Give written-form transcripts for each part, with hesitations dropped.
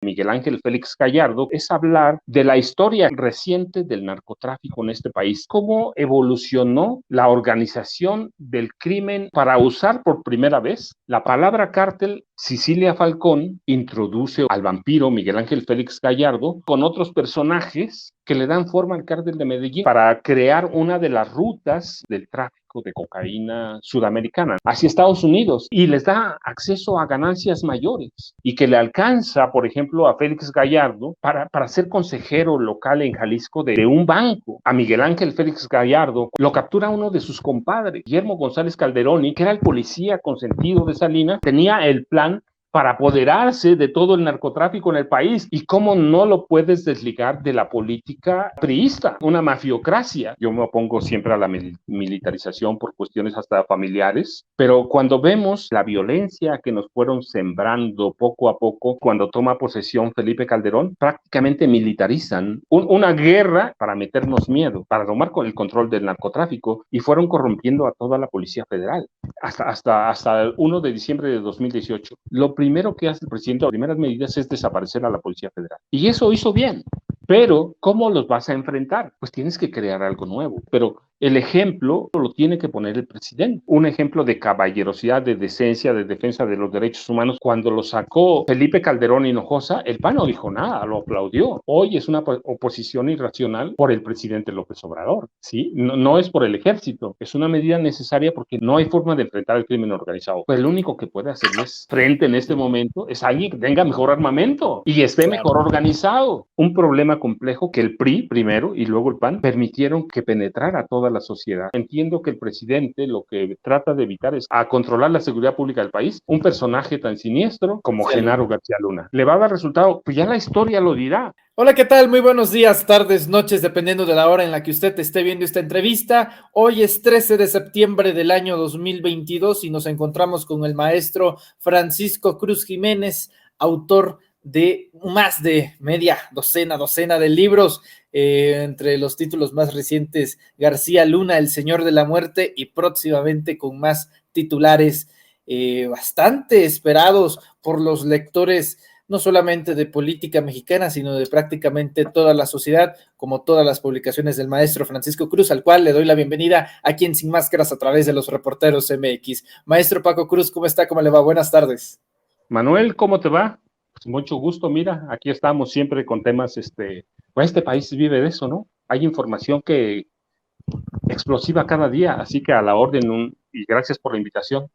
Miguel Ángel Félix Gallardo, es hablar de la historia reciente del narcotráfico en este país, cómo evolucionó la organización del crimen para usar por primera vez la palabra cártel. Cecilia Falcón introduce al vampiro Miguel Ángel Félix Gallardo con otros personajes que le dan forma al cártel de Medellín para crear una de las rutas del tráfico de cocaína sudamericana hacia Estados Unidos y les da acceso a ganancias mayores y que le alcanza, por ejemplo, a Félix Gallardo para ser consejero local en Jalisco de un banco. A Miguel Ángel Félix Gallardo lo captura uno de sus compadres, Guillermo González Calderoni, que era el policía consentido de Salinas, tenía el plan para apoderarse de todo el narcotráfico en el país. ¿Y cómo no lo puedes desligar de la política priista? Una mafiocracia. Yo me opongo siempre a la militarización por cuestiones hasta familiares, pero cuando vemos la violencia que nos fueron sembrando poco a poco, cuando toma posesión Felipe Calderón, prácticamente militarizan una guerra para meternos miedo, para tomar el control del narcotráfico, y fueron corrompiendo a toda la Policía Federal. Hasta el 1 de diciembre de 2018, lo primero que hace el presidente, las primeras medidas, es desaparecer a la Policía Federal. Y eso hizo bien. Pero, ¿cómo los vas a enfrentar? Pues tienes que crear algo nuevo. Pero el ejemplo lo tiene que poner el presidente. Un ejemplo de caballerosidad, de decencia, de defensa de los derechos humanos. Cuando lo sacó Felipe Calderón Hinojosa, el PAN no dijo nada, lo aplaudió. Hoy es una oposición irracional por el presidente López Obrador, ¿sí? No es por el ejército. Es una medida necesaria porque no hay forma de enfrentar el crimen organizado. Pues el único que puede hacerles frente en este momento es alguien que tenga mejor armamento y esté mejor organizado. Un problema complejo que el PRI primero y luego el PAN permitieron que penetrara toda la sociedad. Entiendo que el presidente lo que trata de evitar es a controlar la seguridad pública del país. Un personaje tan siniestro como Genaro García Luna. ¿Le va a dar resultado? Pues ya la historia lo dirá. Hola, ¿qué tal? Muy buenos días, tardes, noches, dependiendo de la hora en la que usted esté viendo esta entrevista. Hoy es 13 de septiembre del año 2022 y nos encontramos con el maestro Francisco Cruz Jiménez, autor de más de media docena de libros, entre los títulos más recientes, García Luna, El Señor de la Muerte, y próximamente con más titulares bastante esperados por los lectores, no solamente de política mexicana, sino de prácticamente toda la sociedad, como todas las publicaciones del maestro Francisco Cruz, al cual le doy la bienvenida aquí en Sin Máscaras a través de los Reporteros MX. Maestro Paco Cruz, ¿cómo está? ¿Cómo le va? Buenas tardes. Manuel, ¿cómo te va? Pues mucho gusto, mira, aquí estamos siempre con temas, pues este país vive de eso, ¿no? Hay información que explosiva cada día, así que a la orden, y gracias por la invitación.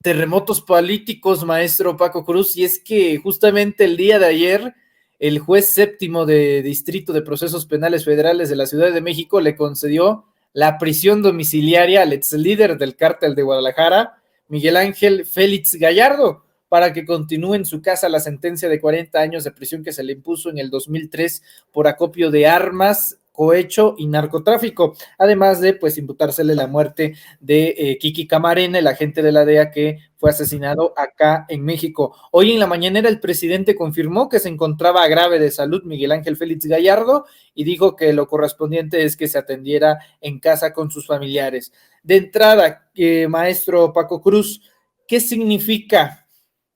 Terremotos políticos, maestro Paco Cruz, y es que justamente el día de ayer el juez séptimo de Distrito de Procesos Penales Federales de la Ciudad de México le concedió la prisión domiciliaria al ex líder del cártel de Guadalajara, Miguel Ángel Félix Gallardo, para que continúe en su casa la sentencia de 40 años de prisión que se le impuso en el 2003 por acopio de armas, cohecho y narcotráfico, además de pues imputársele la muerte de Kiki Camarena, el agente de la DEA que fue asesinado acá en México. Hoy en la mañanera el presidente confirmó que se encontraba grave de salud Miguel Ángel Félix Gallardo y dijo que lo correspondiente es que se atendiera en casa con sus familiares. De entrada, maestro Paco Cruz, ¿qué significa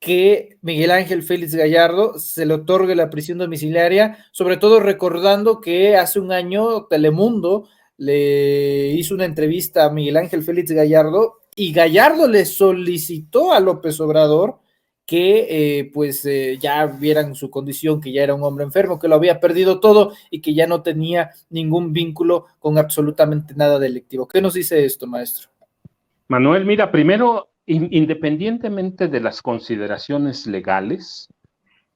que Miguel Ángel Félix Gallardo se le otorgue la prisión domiciliaria, sobre todo recordando que hace un año Telemundo le hizo una entrevista a Miguel Ángel Félix Gallardo y Gallardo le solicitó a López Obrador que ya vieran su condición, que ya era un hombre enfermo, que lo había perdido todo y que ya no tenía ningún vínculo con absolutamente nada delictivo? ¿Qué nos dice esto, maestro? Manuel, mira, primero, independientemente de las consideraciones legales,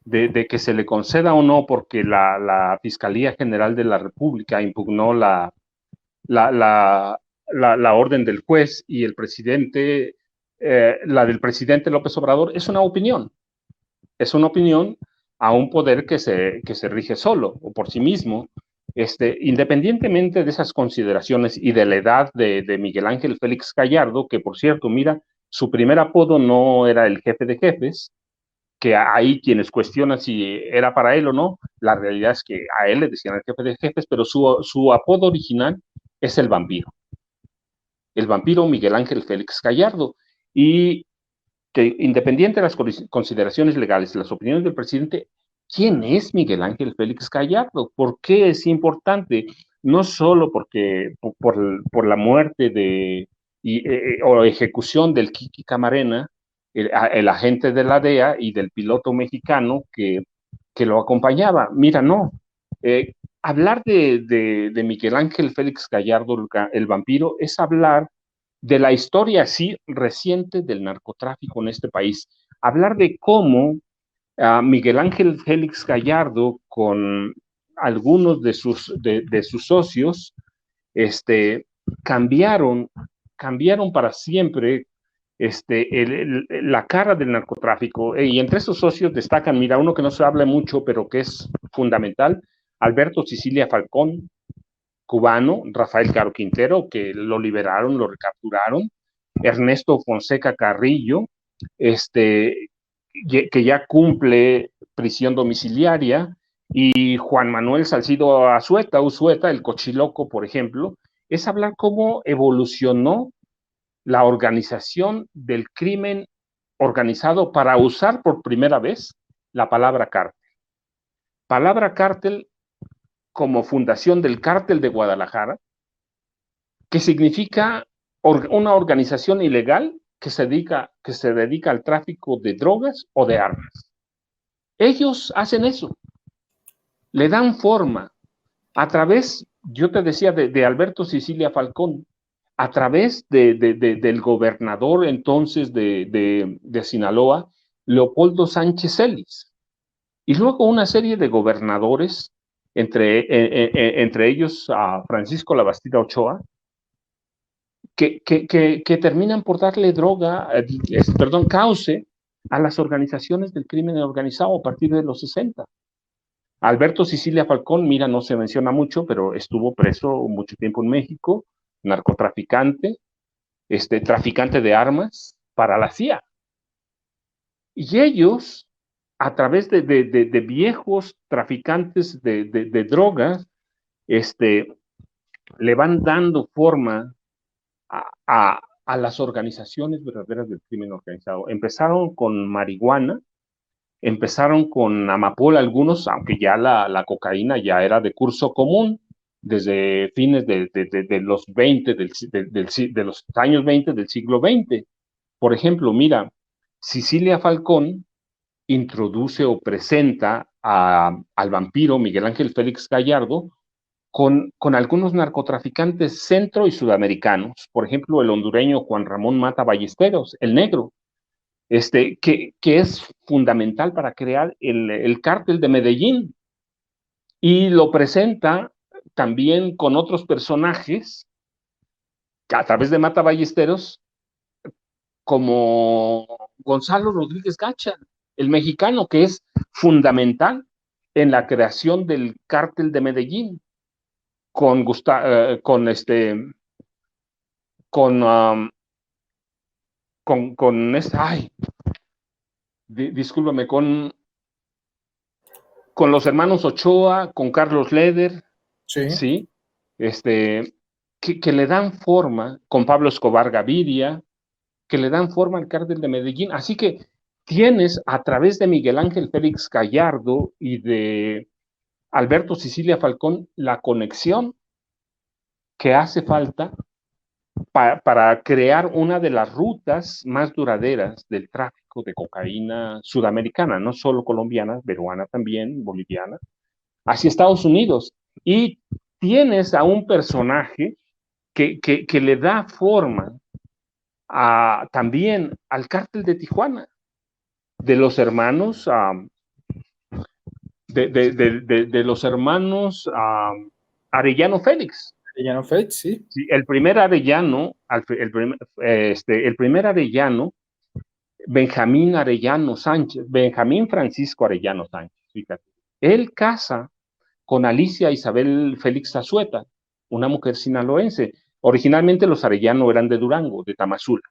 de que se le conceda o no, porque la Fiscalía General de la República impugnó la orden del juez y el presidente, la del presidente López Obrador, es una opinión a un poder que se rige solo o por sí mismo. Independientemente de esas consideraciones y de la edad de Miguel Ángel Félix Gallardo, que por cierto, mira, su primer apodo no era el jefe de jefes, que hay quienes cuestionan si era para él o no, la realidad es que a él le decían el jefe de jefes, pero su apodo original es el vampiro Miguel Ángel Félix Gallardo, y que independiente de las consideraciones legales, las opiniones del presidente, ¿quién es Miguel Ángel Félix Gallardo? ¿Por qué es importante? No solo porque por la muerte o ejecución del Kiki Camarena, el agente de la DEA y del piloto mexicano que lo acompañaba. Mira, no. Hablar de Miguel Ángel Félix Gallardo, el vampiro, es hablar de la historia así reciente del narcotráfico en este país. Hablar de cómo Miguel Ángel Félix Gallardo con algunos de sus socios cambiaron, cambiaron para siempre la cara del narcotráfico. Y entre esos socios destacan, mira, uno que no se habla mucho, pero que es fundamental, Alberto Sicilia Falcón, cubano, Rafael Caro Quintero, que lo liberaron, lo recapturaron, Ernesto Fonseca Carrillo, que ya cumple prisión domiciliaria, y Juan Manuel Salcido Usueta, el cochiloco, por ejemplo, es hablar cómo evolucionó la organización del crimen organizado para usar por primera vez la palabra cártel. Palabra cártel como fundación del Cártel de Guadalajara, que significa una organización ilegal que se dedica al tráfico de drogas o de armas. Ellos hacen eso, le dan forma a través, yo te decía, de Alberto Sicilia Falcón, a través del gobernador entonces de Sinaloa, Leopoldo Sánchez Celis, y luego una serie de gobernadores, entre ellos a Francisco Labastida Ochoa, que terminan por darle cauce a las organizaciones del crimen organizado a partir de los 60. Alberto Sicilia Falcón, mira, no se menciona mucho, pero estuvo preso mucho tiempo en México, narcotraficante, traficante de armas para la CIA. Y ellos, a través de viejos traficantes de drogas, le van dando forma a las organizaciones verdaderas del crimen organizado. Empezaron con marihuana, empezaron con amapola algunos, aunque ya la cocaína ya era de curso común desde fines de los 20, de los años 20 del siglo XX. Por ejemplo, mira, Sicilia Falcón introduce o presenta al vampiro Miguel Ángel Félix Gallardo con algunos narcotraficantes centro y sudamericanos, por ejemplo, el hondureño Juan Ramón Mata Ballesteros, el negro, que es fundamental para crear el cártel de Medellín, y lo presenta también con otros personajes a través de Mata Ballesteros, como Gonzalo Rodríguez Gacha, el mexicano, que es fundamental en la creación del cártel de Medellín, con discúlpame, con los hermanos Ochoa, con Carlos Leder, sí, que le dan forma, con Pablo Escobar Gaviria, que le dan forma al cártel de Medellín. Así que tienes a través de Miguel Ángel Félix Gallardo y de Alberto Sicilia Falcón la conexión que hace falta para crear una de las rutas más duraderas del tráfico de cocaína sudamericana, no solo colombiana, peruana también, boliviana, hacia Estados Unidos. Y tienes a un personaje que le da forma también al cártel de Tijuana, de los hermanos, de los hermanos Arellano Félix. Arellano Félix, sí. Sí, el primer Arellano, el primer Arellano, Benjamín Arellano Sánchez, Benjamín Francisco Arellano Sánchez, fíjate. Él casa con Alicia Isabel Félix Azueta, una mujer sinaloense. Originalmente los Arellano eran de Durango, de Tamazula,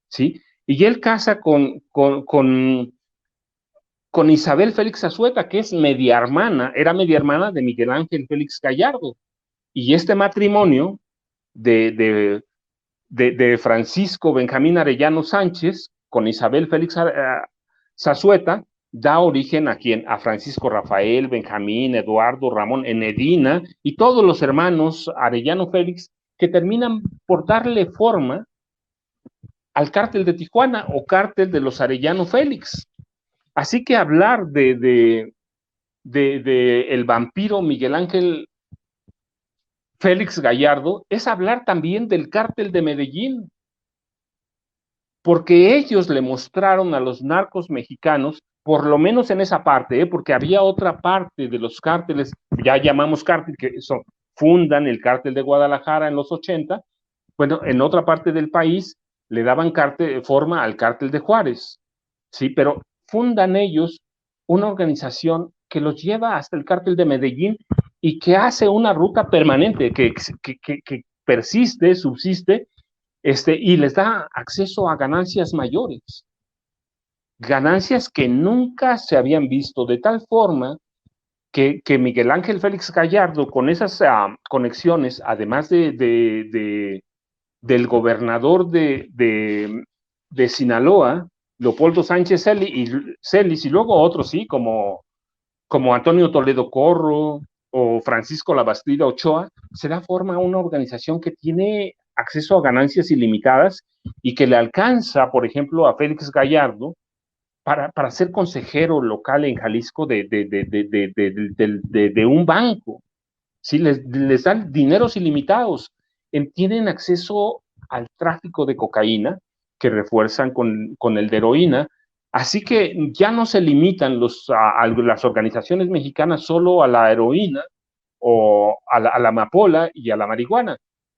¿sí? Y él casa con Isabel Félix Azueta, que era media hermana de Miguel Ángel Félix Gallardo. Y este matrimonio de Francisco Benjamín Arellano Sánchez con Isabel Félix Zazueta da origen a quién, a Francisco Rafael, Benjamín, Eduardo, Ramón, Enedina y todos los hermanos Arellano Félix que terminan por darle forma al cártel de Tijuana o cártel de los Arellano Félix. Así que hablar de el vampiro Miguel Ángel Félix Gallardo es hablar también del cártel de Medellín, porque ellos le mostraron a los narcos mexicanos, por lo menos en esa parte, porque había otra parte de los cárteles, ya llamamos cártel, que son, fundan el cártel de Guadalajara en los 80, bueno, en otra parte del país le daban forma al cártel de Juárez, sí, pero fundan ellos una organización que los lleva hasta el cártel de Medellín y que hace una ruta permanente, que persiste, subsiste, y les da acceso a ganancias mayores, ganancias que nunca se habían visto, de tal forma que Miguel Ángel Félix Gallardo, con esas conexiones, además del gobernador de Sinaloa, Leopoldo Sánchez Celis, y luego otros, sí, como Antonio Toledo Corro o Francisco Labastida Ochoa, se da forma a una organización que tiene acceso a ganancias ilimitadas y que le alcanza, por ejemplo, a Félix Gallardo para ser consejero local en Jalisco de un banco. ¿Sí? Les dan dineros ilimitados. Tienen acceso al tráfico de cocaína, que refuerzan con el de heroína. Así que ya no se limitan las organizaciones mexicanas solo a la heroína o a la amapola y a la marihuana,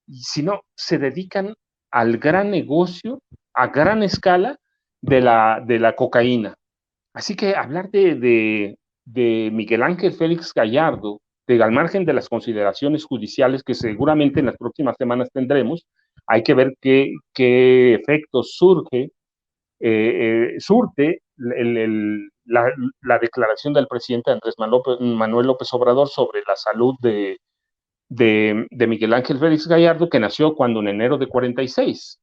sino se dedican al gran negocio, a gran escala, de la cocaína. Así que hablar de Miguel Ángel Félix Gallardo, al margen de las consideraciones judiciales que seguramente en las próximas semanas tendremos, hay que ver qué efectos surte la declaración del presidente Andrés Manuel López Obrador sobre la salud de Miguel Ángel Félix Gallardo, que nació cuando en enero de 46,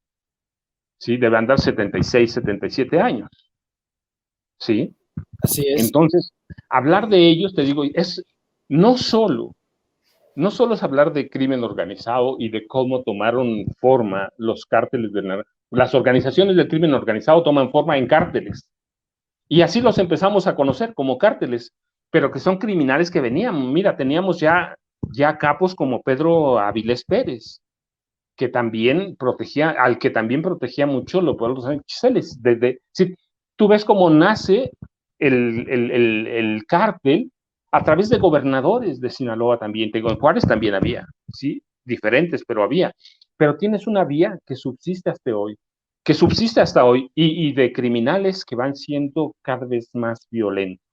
¿sí? Debe andar 76, 77 años, ¿sí? Así es. Entonces, hablar de ellos, te digo, es no solo es hablar de crimen organizado y de cómo tomaron forma los cárteles las organizaciones del crimen organizado toman forma en cárteles. Y así los empezamos a conocer como cárteles, pero que son criminales que venían. Mira, teníamos ya capos como Pedro Avilés Pérez, que también al que también protegía mucho Leopoldo Sánchez Celis. Si tú ves cómo nace el cártel a través de gobernadores de Sinaloa también. En Juárez también había, ¿sí? Diferentes, pero había. Pero tienes una vía que subsiste hasta hoy, y de criminales que van siendo cada vez más violentos,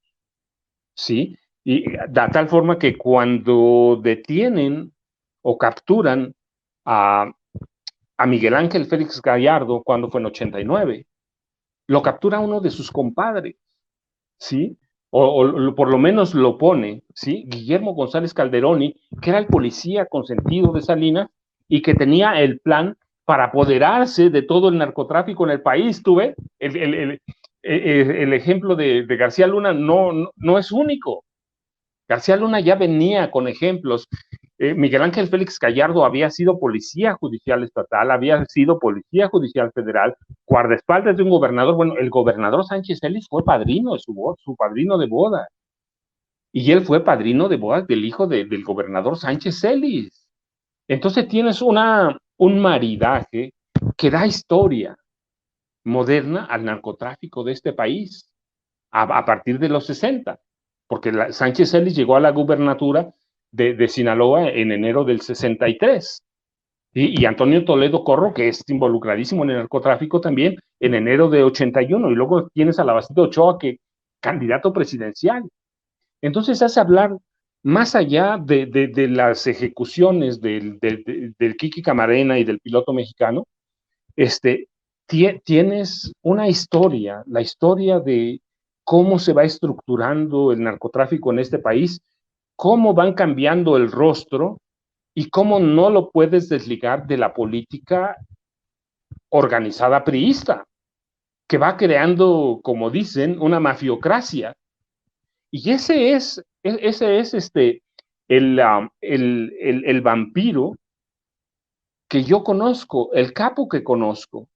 ¿sí? Y de tal forma que cuando detienen o capturan a Miguel Ángel Félix Gallardo, cuando fue en 89, lo captura uno de sus compadres, ¿sí? O por lo menos lo pone, ¿sí? Guillermo González Calderoni, que era el policía consentido de Salinas y que tenía el plan para apoderarse de todo el narcotráfico en el país. Tú ves, el ejemplo de García Luna no es único. García Luna ya venía con ejemplos. Miguel Ángel Félix Gallardo había sido policía judicial estatal, había sido policía judicial federal, guardaespaldas de un gobernador. Bueno, el gobernador Sánchez Celis fue padrino de su padrino de boda. Y él fue padrino de boda del hijo del gobernador Sánchez Celis. Entonces tienes un maridaje que da historia moderna al narcotráfico de este país a partir de los 60, porque Sánchez Celis llegó a la gubernatura de Sinaloa en enero del 63, y Antonio Toledo Corro, que es involucradísimo en el narcotráfico también, en enero de 81, y luego tienes a Labastida Ochoa, que candidato presidencial. Entonces hace hablar más allá de las ejecuciones del Kiki Camarena y del piloto mexicano, tienes una historia, la historia de cómo se va estructurando el narcotráfico en este país, cómo van cambiando el rostro y cómo no lo puedes desligar de la política organizada priista. que va creando, como dicen, una mafiocracia. Y ese es el vampiro que yo conozco, el capo que conozco,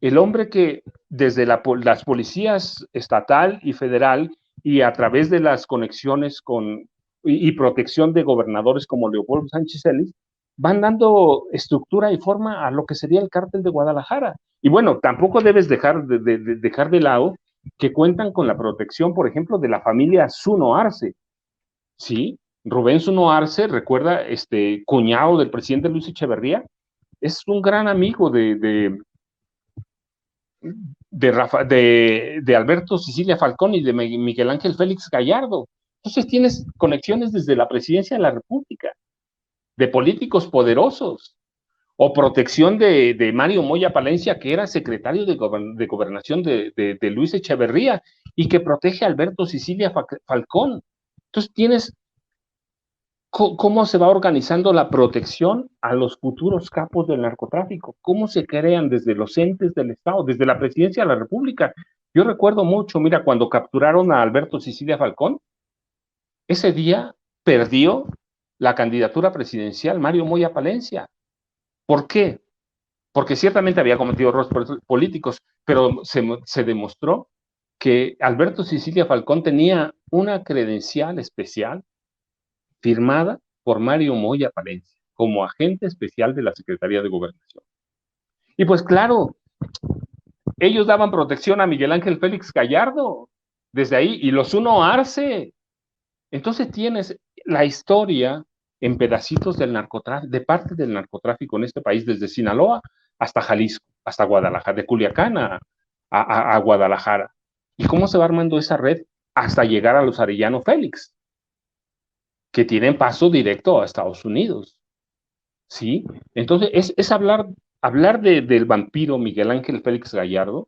el hombre que desde las policías estatal y federal y a través de las conexiones y protección de gobernadores como Leopoldo Sánchez Celis, van dando estructura y forma a lo que sería el cártel de Guadalajara. Y bueno, tampoco debes dejar de lado que cuentan con la protección, por ejemplo, de la familia Zuno Arce, ¿sí? Rubén Zuno Arce, recuerda, cuñado del presidente Luis Echeverría, es un gran amigo de Alberto Sicilia Falcón y de Miguel Ángel Félix Gallardo. Entonces tienes conexiones desde la presidencia de la República, de políticos poderosos, o protección de Mario Moya Palencia, que era secretario de gobernación de Luis Echeverría y que protege a Alberto Sicilia Falcón. Entonces tienes cómo se va organizando la protección a los futuros capos del narcotráfico, cómo se crean desde los entes del Estado, desde la presidencia de la República. Yo recuerdo mucho, mira, cuando capturaron a Alberto Sicilia Falcón, ese día perdió la candidatura presidencial Mario Moya Palencia. ¿Por qué? Porque ciertamente había cometido errores políticos, pero se demostró que Alberto Sicilia Falcón tenía una credencial especial firmada por Mario Moya Palencia como agente especial de la Secretaría de Gobernación. Y pues claro, ellos daban protección a Miguel Ángel Félix Gallardo desde ahí y los Zuno Arce. Entonces tienes la historia en pedacitos del narcotráfico, de parte del narcotráfico en este país, desde Sinaloa hasta Jalisco, hasta Guadalajara, de Culiacán a Guadalajara. ¿Y cómo se va armando esa red hasta llegar a los Arellano Félix, que tienen paso directo a Estados Unidos? ¿Sí? Entonces, es hablar del vampiro Miguel Ángel Félix Gallardo,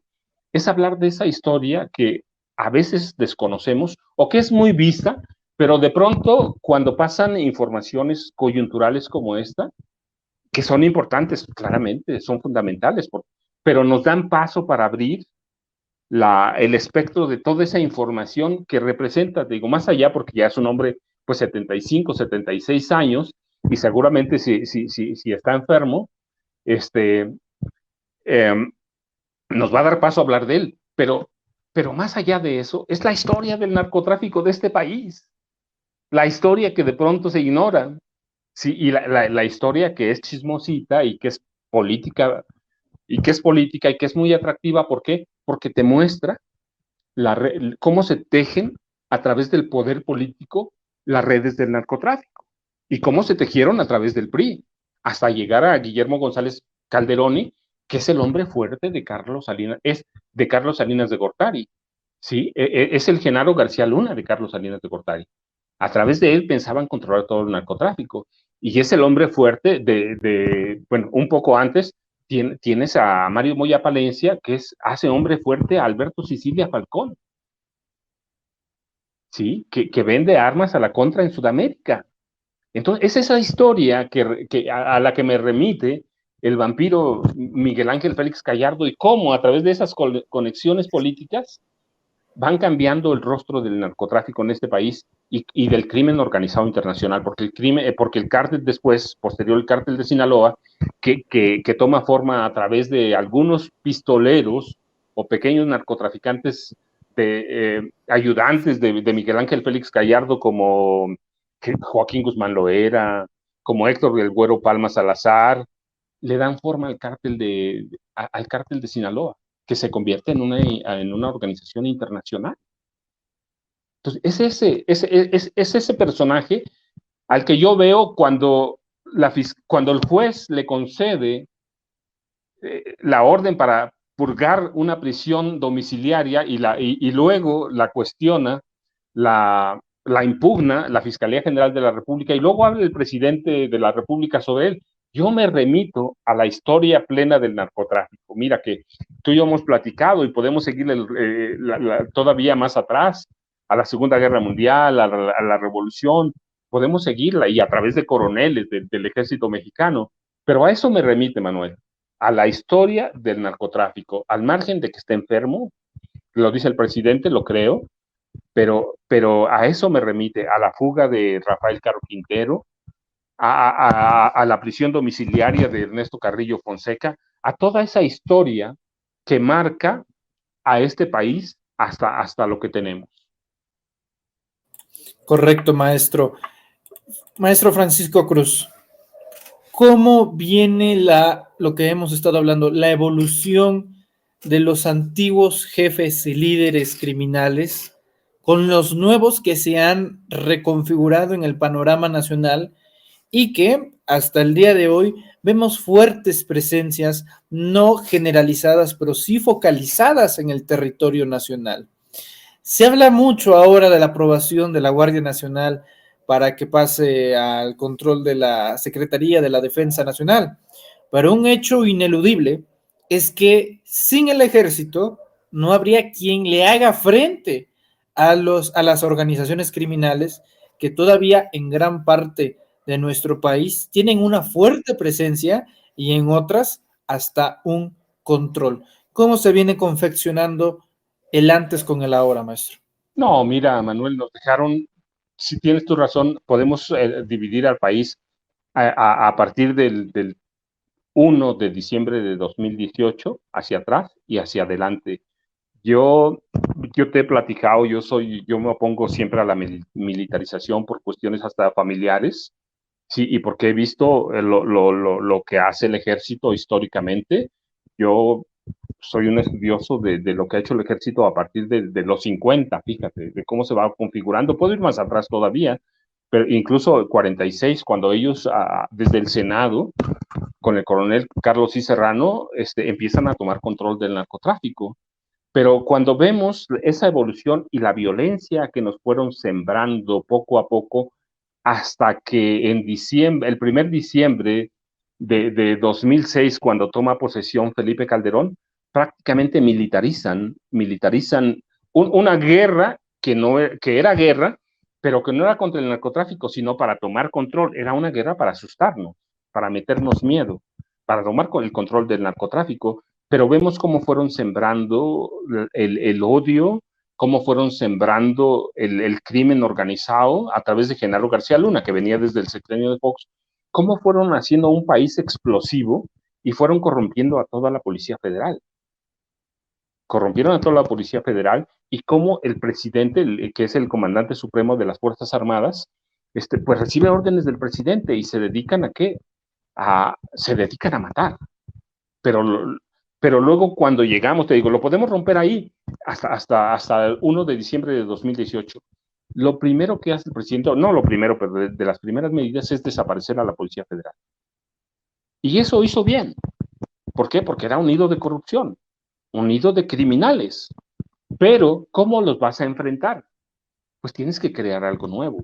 es hablar de esa historia que a veces desconocemos o que es muy vista, pero de pronto cuando pasan informaciones coyunturales como esta, que son importantes, claramente, son fundamentales, pero nos dan paso para abrir el espectro de toda esa información que representa, digo, más allá, porque ya es un hombre, pues 75, 76 años, y seguramente si está enfermo, este, eh, nos va a dar paso a hablar de él, pero más allá de eso, es la historia del narcotráfico de este país, la historia que de pronto se ignora, sí, y la historia que es chismosita y que es política, y que es política y que es muy atractiva, ¿por qué? Porque te muestra cómo se tejen a través del poder político las redes del narcotráfico y cómo se tejieron a través del PRI, hasta llegar a Guillermo González Calderoni, que es el hombre fuerte de Carlos Salinas, es de Carlos Salinas de Gortari, ¿sí? Es el Genaro García Luna de Carlos Salinas de Gortari. A través de él pensaban controlar todo el narcotráfico y es el hombre fuerte bueno, un poco antes tienes a Mario Moya Palencia, que hace hombre fuerte a Alberto Sicilia Falcón, ¿sí? Que vende armas a la contra en Sudamérica. Entonces, es esa historia a la que me remite el vampiro Miguel Ángel Félix Gallardo y cómo a través de esas conexiones políticas van cambiando el rostro del narcotráfico en este país y del crimen organizado internacional, porque el cártel después, posterior el cártel de Sinaloa, que toma forma a través de algunos pistoleros o pequeños narcotraficantes ayudantes de Miguel Ángel Félix Gallardo, como Joaquín Guzmán Loera, como Héctor del Güero Palma Salazar, le dan forma al cártel de Sinaloa, que se convierte en una organización internacional. Entonces, es ese personaje al que yo veo cuando el juez le concede la orden para purgar una prisión domiciliaria y luego la cuestiona, la impugna la Fiscalía General de la República y luego habla el presidente de la República sobre él. Yo me remito a la historia plena del narcotráfico. Mira que tú y yo hemos platicado y podemos seguir todavía más atrás, a la Segunda Guerra Mundial, a la Revolución, podemos seguirla y a través de coroneles del Ejército Mexicano. Pero a eso me remite, Manuel. a la historia del narcotráfico, al margen de que esté enfermo, lo dice el presidente, lo creo, pero a eso me remite, a la fuga de Rafael Caro Quintero, a la prisión domiciliaria de Ernesto Carrillo Fonseca, a toda esa historia que marca a este país hasta lo que tenemos. Correcto, maestro. Maestro Francisco Cruz, ¿cómo viene lo que hemos estado hablando, la evolución de los antiguos jefes y líderes criminales con los nuevos que se han reconfigurado en el panorama nacional y que hasta el día de hoy vemos fuertes presencias no generalizadas, pero sí focalizadas en el territorio nacional? Se habla mucho ahora de la aprobación de la Guardia Nacional para que pase al control de la Secretaría de la Defensa Nacional, pero un hecho ineludible es que sin el ejército no habría quien le haga frente a las organizaciones criminales que todavía en gran parte de nuestro país tienen una fuerte presencia y en otras hasta un control. ¿Cómo se viene confeccionando el antes con el ahora, maestro? No, mira, Manuel, nos dejaron, si tienes tu razón, podemos dividir al país a partir del 1 de diciembre de 2018 hacia atrás y hacia adelante. Yo, yo te he platicado, yo me opongo siempre a la militarización por cuestiones hasta familiares, sí, y porque he visto lo que hace el ejército históricamente. Yo soy un estudioso de lo que ha hecho el ejército a partir de los 50, fíjate, de cómo se va configurando. Puedo ir más atrás todavía, pero incluso 46, cuando ellos, desde el Senado, con el coronel Carlos I. Serrano, empiezan a tomar control del narcotráfico. Pero cuando vemos esa evolución y la violencia que nos fueron sembrando poco a poco, hasta que en diciembre, el primer diciembre de 2006, cuando toma posesión Felipe Calderón, prácticamente militarizan una guerra que era guerra, pero que no era contra el narcotráfico, sino para tomar control. Era una guerra para asustarnos, para meternos miedo, para tomar el control del narcotráfico. Pero vemos cómo fueron sembrando el odio, cómo fueron sembrando el crimen organizado a través de Genaro García Luna, que venía desde el sexenio de Fox, cómo fueron haciendo un país explosivo y fueron corrompiendo a toda la Policía Federal. Corrompieron a toda la Policía Federal y cómo el presidente, que es el comandante supremo de las Fuerzas Armadas, pues recibe órdenes del presidente y se dedican a qué? Se dedican a matar. Pero luego cuando llegamos, te digo, lo podemos romper ahí hasta el 1 de diciembre de 2018. Lo primero que hace el presidente, no lo primero, pero de las primeras medidas es desaparecer a la Policía Federal. Y eso hizo bien. ¿Por qué? Porque era un nido de corrupción, un nido de criminales. Pero, ¿cómo los vas a enfrentar? Pues tienes que crear algo nuevo.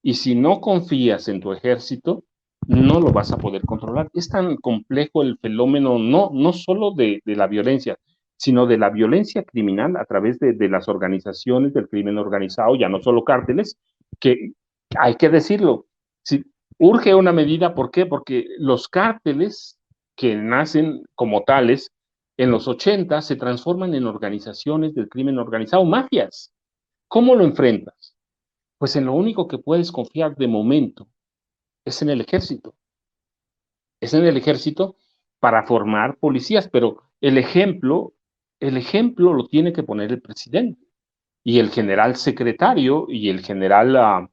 Y si no confías en tu ejército, no lo vas a poder controlar. Es tan complejo el fenómeno, no solo de la violencia, sino de la violencia criminal a través de las organizaciones del crimen organizado, ya no solo cárteles, que hay que decirlo, si urge una medida, ¿por qué? Porque los cárteles que nacen como tales en los 80 se transforman en organizaciones del crimen organizado, mafias. ¿Cómo lo enfrentas? Pues en lo único que puedes confiar de momento es en el ejército. Es en el ejército para formar policías, pero el ejemplo lo tiene que poner el presidente y el general secretario y el general,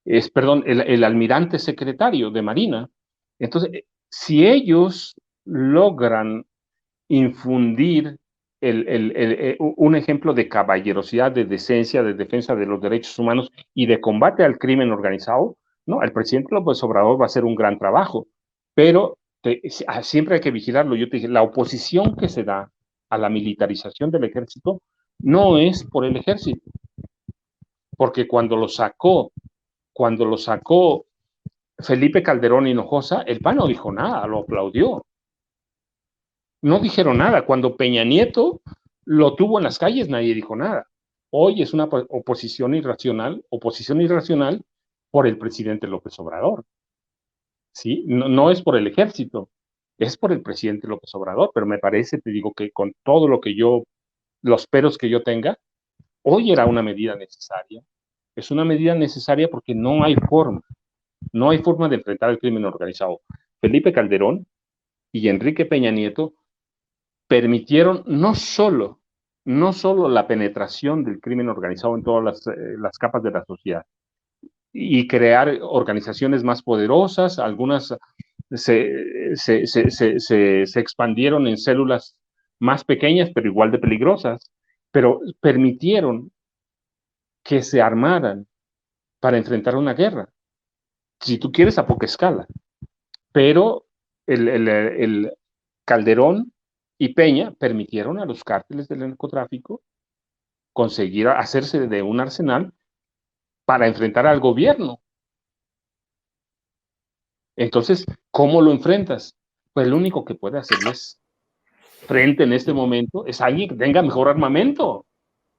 el almirante secretario de Marina. Entonces, si ellos logran infundir un ejemplo de caballerosidad, de decencia, de defensa de los derechos humanos y de combate al crimen organizado, no, el presidente López Obrador va a hacer un gran trabajo, pero siempre hay que vigilarlo. Yo te dije, la oposición que se da a la militarización del ejército no es por el ejército, porque cuando lo sacó Felipe Calderón Hinojosa, el PAN no dijo nada, lo aplaudió. No dijeron nada. Cuando Peña Nieto lo tuvo en las calles, nadie dijo nada. Hoy es una oposición irracional por el presidente López Obrador. ¿Sí? No es por el ejército. es por el presidente López Obrador, pero me parece, te digo, que con todo lo que yo, los peros que yo tenga, hoy era una medida necesaria. Es una medida necesaria porque no hay forma de enfrentar el crimen organizado. Felipe Calderón y Enrique Peña Nieto permitieron no solo la penetración del crimen organizado en todas las capas de la sociedad y crear organizaciones más poderosas, algunas se expandieron en células más pequeñas, pero igual de peligrosas, pero permitieron que se armaran para enfrentar una guerra, si tú quieres a poca escala. Pero el Calderón y Peña permitieron a los cárteles del narcotráfico conseguir hacerse de un arsenal para enfrentar al gobierno. Entonces, ¿cómo lo enfrentas? Pues lo único que puede hacerles frente en este momento es alguien que tenga mejor armamento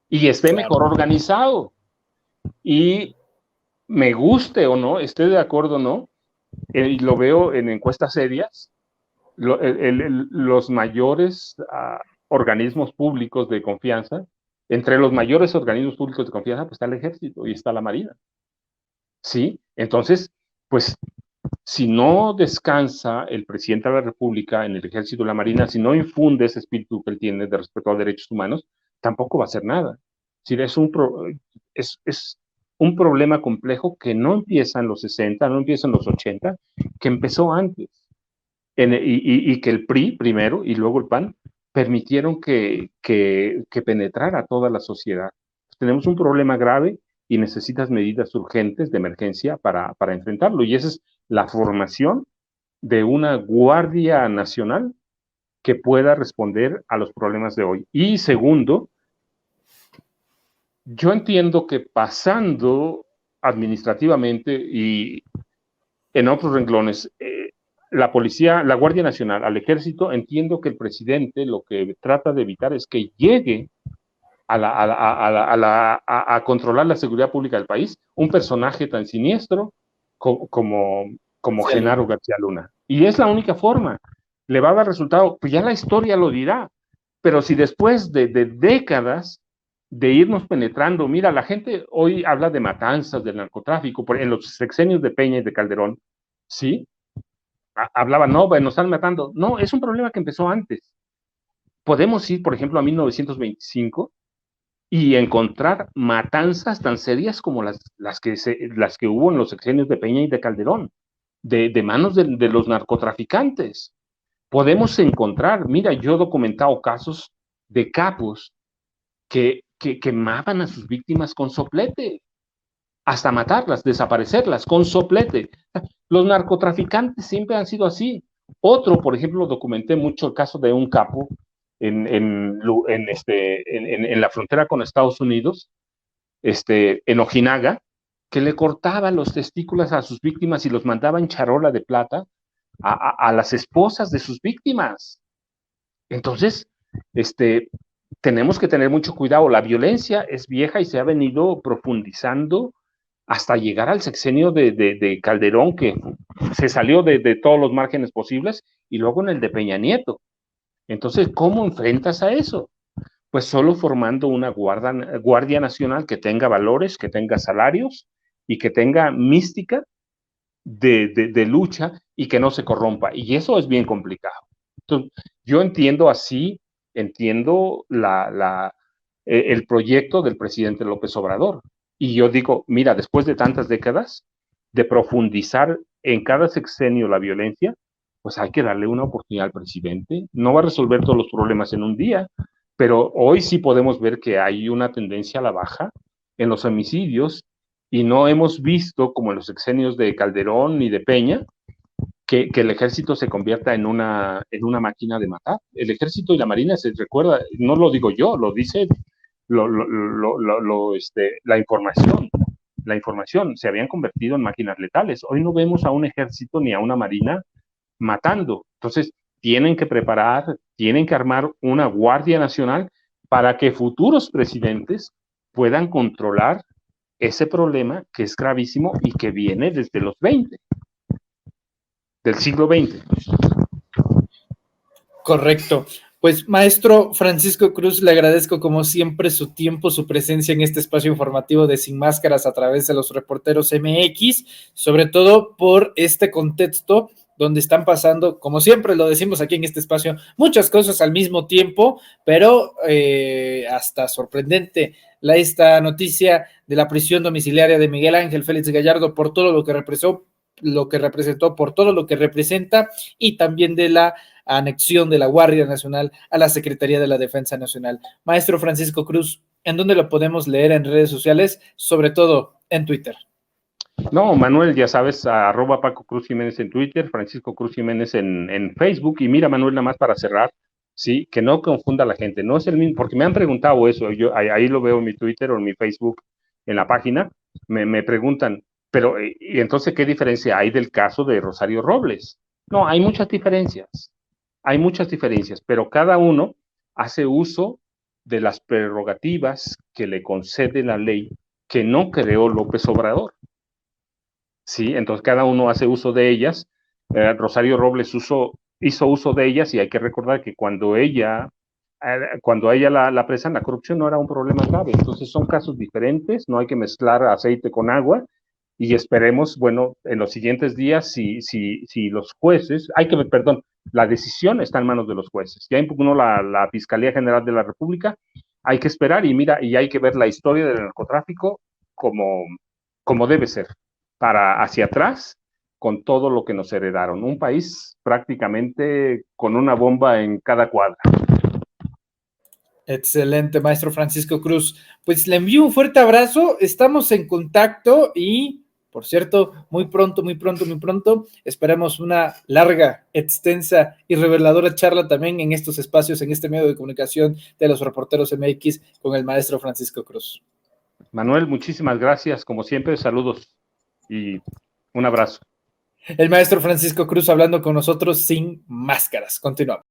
y esté mejor organizado. Y me guste o no, esté de acuerdo o no, lo veo en encuestas serias, los mayores organismos públicos de confianza, entre los mayores organismos públicos de confianza, pues está el Ejército y está la Marina. ¿Sí? Entonces, pues, si no descansa el presidente de la República en el Ejército y la Marina, si no infunde ese espíritu que él tiene de respeto a los derechos humanos, tampoco va a hacer nada. Es decir, es un problema complejo que no empieza en los 60, no empieza en los 80, que empezó antes. Y que el PRI primero y luego el PAN permitieron que penetrara toda la sociedad. Tenemos un problema grave y necesitas medidas urgentes de emergencia para enfrentarlo. Y esa es la formación de una Guardia Nacional que pueda responder a los problemas de hoy. Y segundo, yo entiendo que pasando administrativamente y en otros renglones, la policía, la Guardia Nacional, al Ejército, entiendo que el presidente lo que trata de evitar es que llegue a controlar la seguridad pública del país un personaje tan siniestro como Genaro García Luna. Y es la única forma. Le va a dar resultado, pues ya la historia lo dirá. Pero si después de décadas de irnos penetrando, mira, la gente hoy habla de matanzas, del narcotráfico, en los sexenios de Peña y de Calderón, ¿sí? Hablaban, no, bueno, nos están matando. No, es un problema que empezó antes. Podemos ir, por ejemplo, a 1925 y encontrar matanzas tan serias como las que hubo en los sexenios de Peña y de Calderón, de manos de los narcotraficantes. Podemos encontrar, mira, yo he documentado casos de capos que quemaban a sus víctimas con soplete, hasta matarlas, desaparecerlas, con soplete. Los narcotraficantes siempre han sido así. Otro, por ejemplo, documenté mucho el caso de un capo en la frontera con Estados Unidos, en Ojinaga, que le cortaba los testículos a sus víctimas y los mandaba en charola de plata a las esposas de sus víctimas. Entonces, tenemos que tener mucho cuidado. La violencia es vieja y se ha venido profundizando hasta llegar al sexenio de Calderón, que se salió de todos los márgenes posibles, y luego en el de Peña Nieto. Entonces, ¿cómo enfrentas a eso? Pues solo formando una Guardia Nacional que tenga valores, que tenga salarios y que tenga mística de lucha y que no se corrompa. Y eso es bien complicado. Entonces, yo entiendo el proyecto del presidente López Obrador. Y yo digo, mira, después de tantas décadas de profundizar en cada sexenio la violencia, pues hay que darle una oportunidad al presidente. No va a resolver todos los problemas en un día, pero hoy sí podemos ver que hay una tendencia a la baja en los homicidios y no hemos visto, como en los sexenios de Calderón ni de Peña, que el ejército se convierta en una máquina de matar. El ejército y la marina, se recuerda, no lo digo yo, lo dice la información. La información, se habían convertido en máquinas letales. Hoy no vemos a un ejército ni a una marina matando. Entonces, tienen que preparar, tienen que armar una Guardia Nacional para que futuros presidentes puedan controlar ese problema que es gravísimo y que viene desde los 20, del siglo XX. Correcto. Pues, maestro Francisco Cruz, le agradezco como siempre su tiempo, su presencia en este espacio informativo de Sin Máscaras a través de los Reporteros MX, sobre todo por este contexto donde están pasando, como siempre lo decimos aquí en este espacio, muchas cosas al mismo tiempo, pero hasta sorprendente esta noticia de la prisión domiciliaria de Miguel Ángel Félix Gallardo por todo lo que representó, por todo lo que representa, y también de la anexión de la Guardia Nacional a la Secretaría de la Defensa Nacional. Maestro Francisco Cruz, ¿en dónde lo podemos leer en redes sociales? Sobre todo en Twitter. No, Manuel, ya sabes, arroba Paco Cruz Jiménez en Twitter, Francisco Cruz Jiménez en Facebook. Y mira, Manuel, nada más para cerrar, sí, que no confunda a la gente, no es el mismo, porque me han preguntado eso, yo ahí lo veo en mi Twitter o en mi Facebook, en la página, me preguntan, pero, ¿y entonces qué diferencia hay del caso de Rosario Robles? No, hay muchas diferencias, pero cada uno hace uso de las prerrogativas que le concede la ley que no creó López Obrador. Sí, entonces cada uno hace uso de ellas. Rosario Robles hizo uso de ellas, y hay que recordar que cuando a ella la apresan, la corrupción no era un problema grave. Entonces son casos diferentes, no hay que mezclar aceite con agua, y esperemos, bueno, en los siguientes días, si los jueces, la decisión está en manos de los jueces. Ya impugnó la Fiscalía General de la República, hay que esperar, y mira, y hay que ver la historia del narcotráfico como debe ser, para hacia atrás, con todo lo que nos heredaron. Un país prácticamente con una bomba en cada cuadra. Excelente, maestro Francisco Cruz. Pues le envío un fuerte abrazo, estamos en contacto y, por cierto, muy pronto, esperemos una larga, extensa y reveladora charla también en estos espacios, en este medio de comunicación de los Reporteros MX con el maestro Francisco Cruz. Manuel, muchísimas gracias, como siempre, saludos y un abrazo. El maestro Francisco Cruz hablando con nosotros sin máscaras. Continuamos.